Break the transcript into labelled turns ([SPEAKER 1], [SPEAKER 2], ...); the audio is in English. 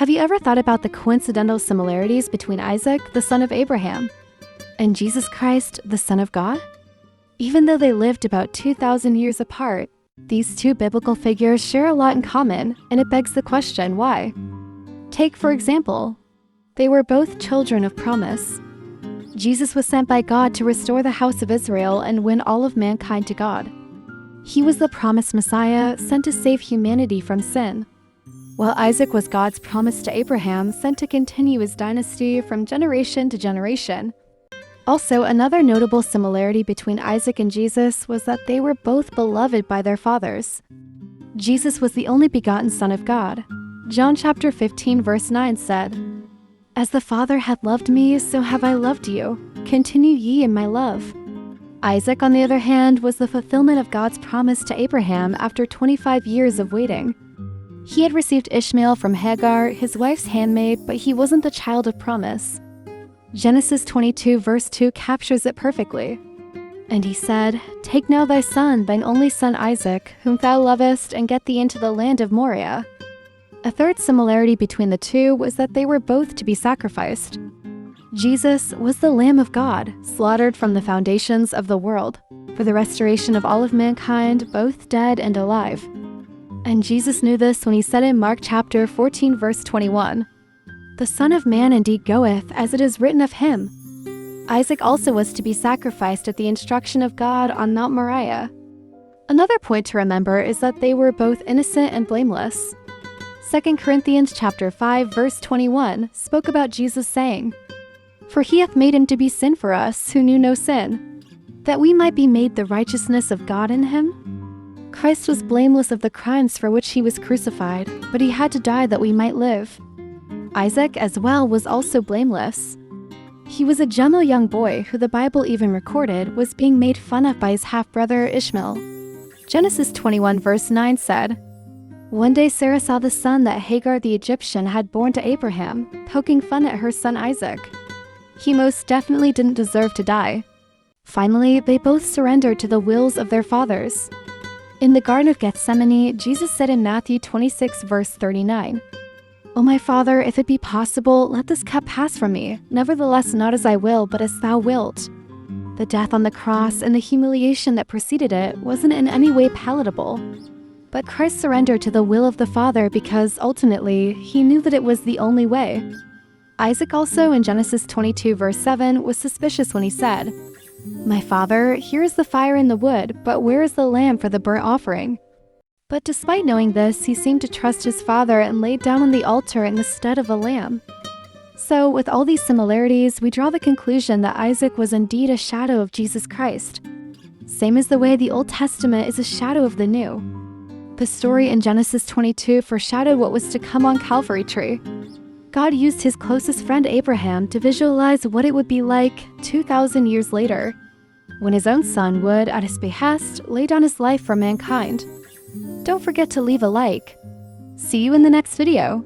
[SPEAKER 1] Have you ever thought about the coincidental similarities between Isaac, the son of Abraham, and Jesus Christ, the Son of God? Even though they lived about 2,000 years apart, these two biblical figures share a lot in common, and it begs the question, why? Take, for example, they were both children of promise. Jesus was sent by God to restore the house of Israel and win all of mankind to God. He was the promised Messiah sent to save humanity from sin, while Isaac was God's promise to Abraham, sent to continue his dynasty from generation to generation. Also, another notable similarity between Isaac and Jesus was that they were both beloved by their fathers. Jesus was the only begotten Son of God. John chapter 15 verse 9 said, "As the Father hath loved me, so have I loved you. Continue ye in my love." Isaac, on the other hand, was the fulfillment of God's promise to Abraham after 25 years of waiting. He had received Ishmael from Hagar, his wife's handmaid, but he wasn't the child of promise. Genesis 22 verse 2 captures it perfectly. "And he said, Take now thy son, thine only son Isaac, whom thou lovest, and get thee into the land of Moriah." A third similarity between the two was that they were both to be sacrificed. Jesus was the Lamb of God, slaughtered from the foundations of the world, for the restoration of all of mankind, both dead and alive. And Jesus knew this when he said in Mark chapter 14 verse 21, "The Son of Man indeed goeth, as it is written of him." Isaac also was to be sacrificed at the instruction of God on Mount Moriah. Another point to remember is that they were both innocent and blameless. 2 Corinthians chapter 5 verse 21 spoke about Jesus saying, "For he hath made him to be sin for us, who knew no sin, that we might be made the righteousness of God in him." Christ was blameless of the crimes for which he was crucified, but he had to die that we might live. Isaac, as well, was also blameless. He was a gentle young boy who the Bible even recorded was being made fun of by his half-brother Ishmael. Genesis 21 verse 9 said, "One day Sarah saw the son that Hagar the Egyptian had borne to Abraham, poking fun at her son Isaac. He most definitely didn't deserve to die." Finally, they both surrendered to the wills of their fathers. In the Garden of Gethsemane, Jesus said in Matthew 26 verse 39, "O my Father, if it be possible, let this cup pass from me. Nevertheless, not as I will, but as thou wilt." The death on the cross and the humiliation that preceded it wasn't in any way palatable. But Christ surrendered to the will of the Father because, ultimately, he knew that it was the only way. Isaac also, in Genesis 22 verse 7, was suspicious when he said, "My father, here is the fire and the wood, but where is the lamb for the burnt offering?" But despite knowing this, he seemed to trust his father and laid down on the altar in the stead of a lamb. So, with all these similarities, we draw the conclusion that Isaac was indeed a shadow of Jesus Christ. Same as the way the Old Testament is a shadow of the New. The story in Genesis 22 foreshadowed what was to come on Calvary tree. God used his closest friend Abraham to visualize what it would be like 2,000 years later, when his own son would, at his behest, lay down his life for mankind. Don't forget to leave a like. See you in the next video.